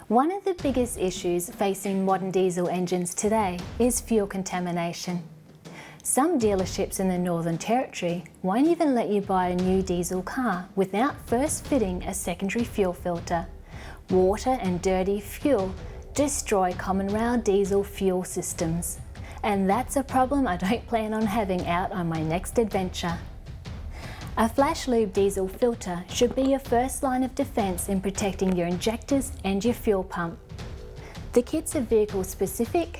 One of the biggest issues facing modern diesel engines today is fuel contamination. Some dealerships in the Northern Territory won't even let you buy a new diesel car without first fitting a secondary fuel filter. Water and dirty fuel destroy common rail diesel fuel systems. And that's a problem I don't plan on having out on my next adventure. A flash lube diesel filter should be your first line of defence in protecting your injectors and your fuel pump. The kits are vehicle specific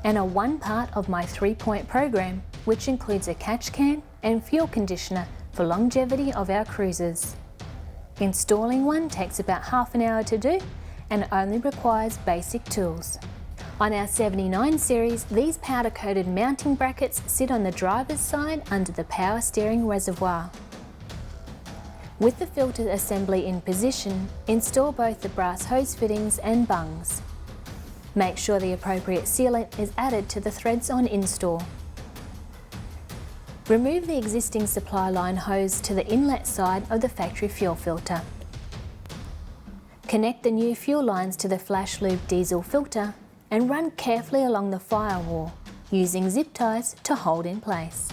and are one part of my 3-point program, which includes a catch can and fuel conditioner for longevity of our cruisers. Installing one takes about half an hour to do and only requires basic tools. On our 79 series, these powder-coated mounting brackets sit on the driver's side under the power steering reservoir. With the filter assembly in position, install both the brass hose fittings and bungs. Make sure the appropriate sealant is added to the threads on install. Remove the existing supply line hose to the inlet side of the factory fuel filter. Connect the new fuel lines to the flash lube diesel filter and run carefully along the firewall, using zip ties to hold in place.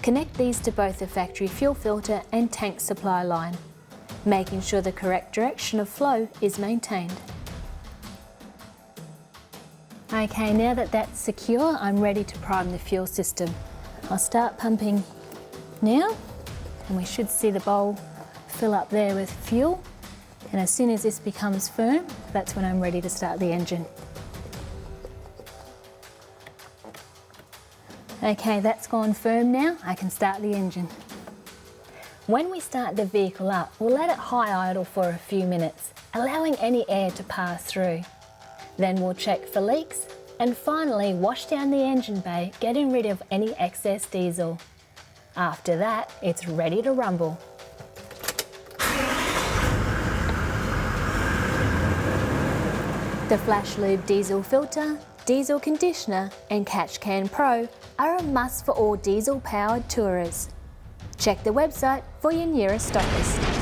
Connect these to both the factory fuel filter and tank supply line, making sure the correct direction of flow is maintained. Okay, now that that's secure, I'm ready to prime the fuel system. I'll start pumping now, and we should see the bowl fill up there with fuel. And as soon as this becomes firm, that's when I'm ready to start the engine. Okay, that's gone firm now, I can start the engine. When we start the vehicle up, we'll let it high idle for a few minutes, allowing any air to pass through. Then we'll check for leaks and finally wash down the engine bay, getting rid of any excess diesel. After that, it's ready to rumble. The Flash Lube diesel filter, diesel conditioner and Catch Can Pro are a must for all diesel-powered tourers. Check the website for your nearest stockist.